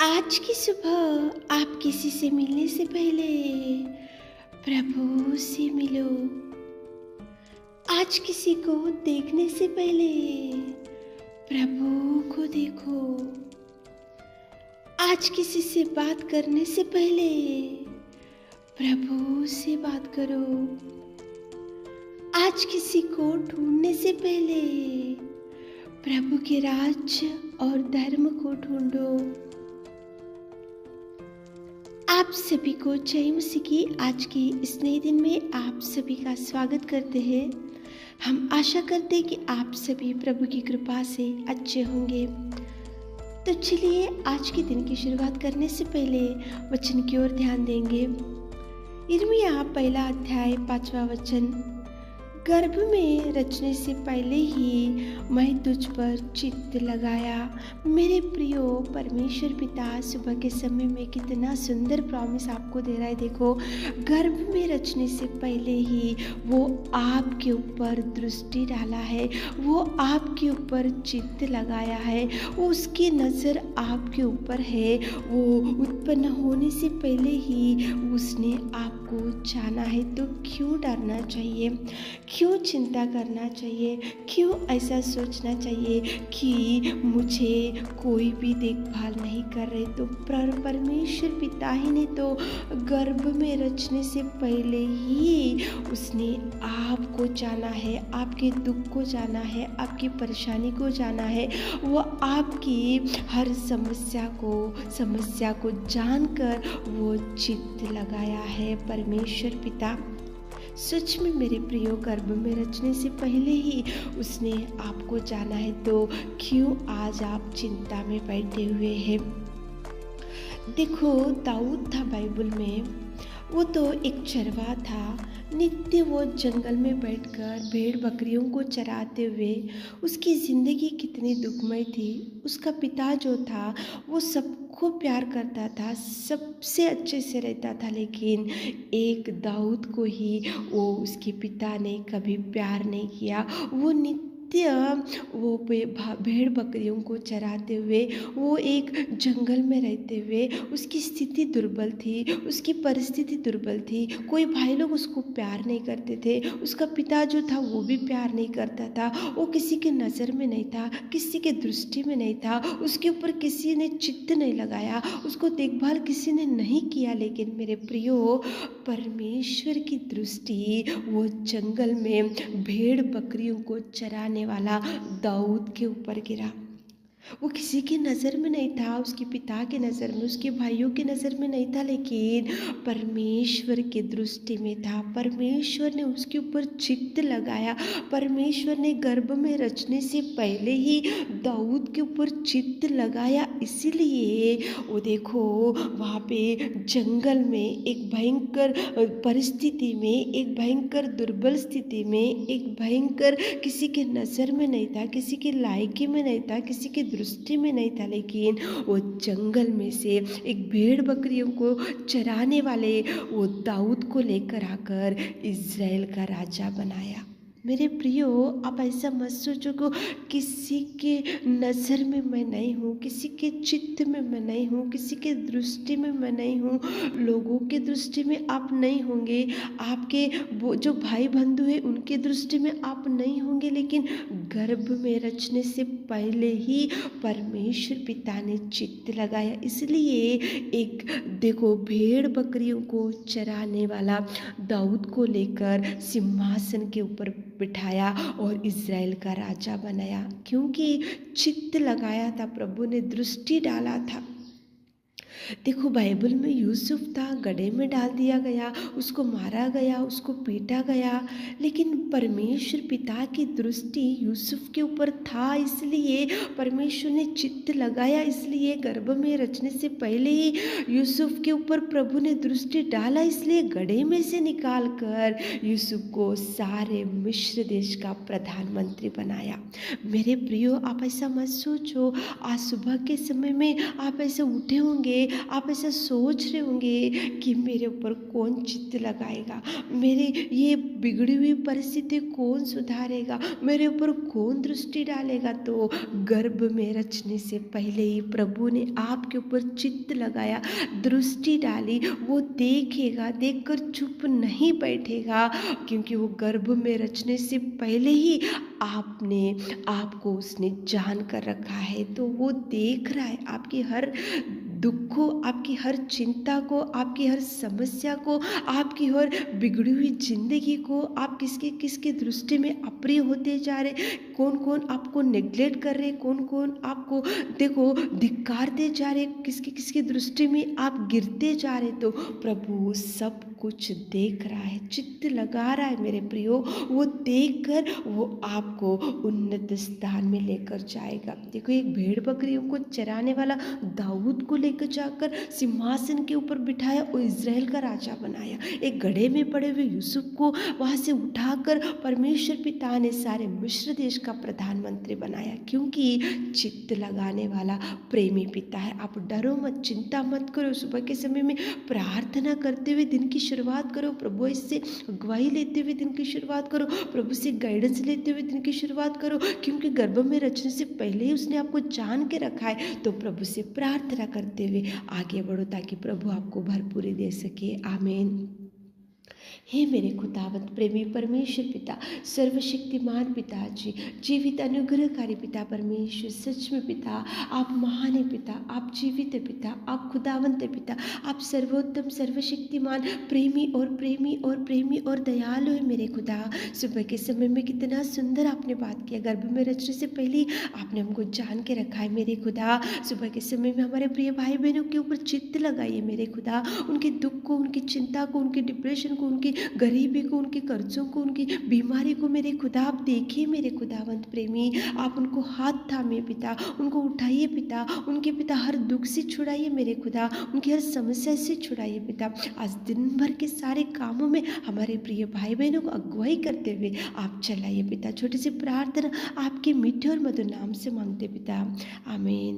आज की सुबह आप किसी से मिलने से पहले प्रभु से मिलो। आज किसी को देखने से पहले प्रभु को देखो। आज किसी से बात करने से पहले प्रभु से बात करो। आज किसी को ढूंढने से पहले प्रभु के राज्य और धर्म को ढूंढो। आप सभी को जय मसीह की आज के इस नए दिन में आप सभी का स्वागत करते हैं। हम आशा करते हैं कि आप सभी प्रभु की कृपा से अच्छे होंगे। तो चलिए आज के दिन की शुरुआत करने से पहले वचन की ओर ध्यान देंगे। यिर्मयाह पहला अध्याय 5वां वचन। गर्भ में रचने से पहले ही मैं तुझ पर चित्त लगाया। मेरे प्रियो परमेश्वर पिता सुबह के समय में कितना सुंदर प्रॉमिस आपको दे रहा है। देखो, गर्भ में रचने से पहले ही वो आपके ऊपर दृष्टि डाला है, वो आपके ऊपर चित्त लगाया है, वो उसकी नज़र आपके ऊपर है। वो उत्पन्न होने से पहले ही उसने आपको जाना है। तो क्यों डरना चाहिए, क्यों चिंता करना चाहिए, क्यों ऐसा सोचना चाहिए कि मुझे कोई भी देखभाल नहीं कर रहे। तो परमेश्वर पिता ही ने तो गर्भ में रचने से पहले ही उसने आपको जाना है, आपके दुख को जाना है, आपकी परेशानी को जाना है। वो आपकी हर समस्या को जानकर वो चित्त लगाया है परमेश्वर पिता। सच में मेरे प्रियो, गर्भ में रचने से पहले ही उसने आपको जाना है। तो क्यों आज आप चिंता में बैठे हुए हैं। देखो, दाऊद था बाइबल में, वो तो एक चरवाहा था। नित्य वो जंगल में बैठकर भेड़ बकरियों को चराते हुए उसकी ज़िंदगी कितनी दुखमय थी। उसका पिता जो था वो सबको प्यार करता था, सबसे अच्छे से रहता था, लेकिन एक दाऊद को ही वो उसके पिता ने कभी प्यार नहीं किया। वो नित्य वो भेड़ बकरियों को चराते हुए, वो एक जंगल में रहते हुए उसकी स्थिति दुर्बल थी, उसकी परिस्थिति दुर्बल थी। कोई भाई लोग उसको प्यार नहीं करते थे, उसका पिता जो था वो भी प्यार नहीं करता था। वो किसी के नज़र में नहीं था, किसी के दृष्टि में नहीं था, उसके ऊपर किसी ने चित्त नहीं लगाया, उसको देखभाल किसी ने नहीं किया। लेकिन मेरे प्रियो, परमेश्वर की दृष्टि वो जंगल में भेड़ बकरियों को चराने वाला दाऊद के ऊपर गिरा। वो किसी की नज़र में नहीं था, उसके पिता के नज़र में, उसके भाइयों के नज़र में नहीं था, लेकिन परमेश्वर के दृष्टि में था। परमेश्वर ने उसके ऊपर चित्त लगाया। परमेश्वर ने गर्भ में रचने से पहले ही दाऊद के ऊपर चित्त लगाया। इसीलिए वो देखो, वहाँ पे जंगल में एक भयंकर परिस्थिति में, एक भयंकर दुर्बल स्थिति में, एक भयंकर किसी के नज़र में नहीं था, किसी के लायकी में नहीं था, किसी के दृष्टि में नहीं था, लेकिन वो जंगल में से एक भेड़ बकरियों को चराने वाले वो दाऊद को लेकर आकर इज़राइल का राजा बनाया। मेरे प्रियो, आप ऐसा मत सोचो कि किसी के नज़र में मैं नहीं हूँ, किसी के चित्त में मैं नहीं हूँ, किसी के दृष्टि में मैं नहीं हूँ, लोगों के दृष्टि में आप नहीं होंगे, आपके वो जो भाई बंधु हैं उनके दृष्टि में आप नहीं होंगे, लेकिन गर्भ में रचने से पहले ही परमेश्वर पिता ने चित्त लगाया। इसलिए एक देखो, भेड़ बकरियों को चराने वाला दाऊद को लेकर सिंहासन के ऊपर बिठाया और इज़राइल का राजा बनाया, क्योंकि चित्त लगाया था, प्रभु ने दृष्टि डाला था। देखो, बाइबल में यूसुफ था, गड्ढे में डाल दिया गया, उसको मारा गया, उसको पीटा गया, लेकिन परमेश्वर पिता की दृष्टि यूसुफ के ऊपर था। इसलिए परमेश्वर ने चित्त लगाया, इसलिए गर्भ में रचने से पहले ही यूसुफ के ऊपर प्रभु ने दृष्टि डाला। इसलिए गड्ढे में से निकाल कर यूसुफ को सारे मिस्र देश का प्रधानमंत्री बनाया। मेरे प्रियो, आप ऐसा मत सोचो आज सुबह के समय में आप ऐसे उठे होंगे होंगे, आप ऐसा सोच रहे होंगे कि मेरे ऊपर कौन चित्त लगाएगा, मेरे ये बिगड़ी हुई परिस्थिति कौन सुधारेगा, मेरे ऊपर कौन दृष्टि डालेगा। तो गर्भ में रचने से पहले ही प्रभु ने आपके ऊपर चित्त लगाया, दृष्टि डाली। वो देखेगा, देखकर चुप नहीं बैठेगा, क्योंकि वो गर्भ में रचने से पहले ही आपको उसने जान कर रखा है। तो वो देख रहा है आपकी हर दुख को, आपकी हर चिंता को, आपकी हर समस्या को, आपकी हर बिगड़ी हुई जिंदगी को। आप किसके किसके दृष्टि में अप्रिय होते जा रहे, कौन कौन आपको नेग्लेक्ट कर रहे, कौन कौन आपको देखो धिक्कारते जा रहे, किसकी किसकी दृष्टि में आप गिरते जा रहे। तो प्रभु सब कुछ देख रहा है, चित्त लगा रहा है मेरे प्रियो। वो देखकर वो आपको उन्नत स्थान में लेकर जाएगा। देखो एक भेड़ बकरियों को चराने वाला दाऊद को लेकर जाकर सिंहासन के ऊपर बिठाया और इज़राइल का राजा बनाया। एक गड्ढे में पड़े हुए यूसुफ को वहाँ से उठाकर परमेश्वर पिता ने सारे मिस्र देश का प्रधानमंत्री बनाया, क्योंकि चित्त लगाने वाला प्रेमी पिता है। आप डरो मत, चिंता मत करो। सुबह के समय में प्रार्थना करते हुए दिन की शुरुआत करो, प्रभु इससे अगुवाई लेते हुए दिन की शुरुआत करो, प्रभु से गाइडेंस लेते हुए दिन की शुरुआत करो, क्योंकि गर्भ में रचने से पहले ही उसने आपको जान के रखा है। तो प्रभु से प्रार्थना करते हुए आगे बढ़ो, ताकि प्रभु आपको भरपूरी दे सके। आमीन। हे मेरे खुदावंत प्रेमी परमेश्वर पिता, सर्वशक्तिमान पिताजी, जीवित अनुग्रहकारी पिता परमेश्वर, सच में पिता आप महान है पिता, आप जीवित है पिता, आप खुदावंत है पिता, आप सर्वोत्तम सर्वशक्तिमान प्रेमी और दयालु है मेरे खुदा। सुबह के समय में कितना सुंदर आपने बात किया, गर्भ में रचने से पहले आपने हमको जान के रखा है मेरे खुदा। सुबह के समय में हमारे प्रिय भाई बहनों के ऊपर चित्त लगाइए मेरे खुदा, उनके दुख को, उनकी चिंता को, उनके डिप्रेशन को, उनकी गरीबी को, उनके कर्जों को, उनकी बीमारी को मेरे खुदा आप देखिए मेरे खुदावंत प्रेमी। आप उनको हाथ थामिए पिता, उनको उठाइए पिता, उनके पिता हर दुख से छुड़ाइए मेरे खुदा, उनकी हर समस्या से छुड़ाइए पिता। आज दिन भर के सारे कामों में हमारे प्रिय भाई बहनों को अगुवाई करते हुए आप चलाइए पिता। छोटी सी प्रार्थना आपके मीठे और मधुर नाम से मांगते पिता, आमीन।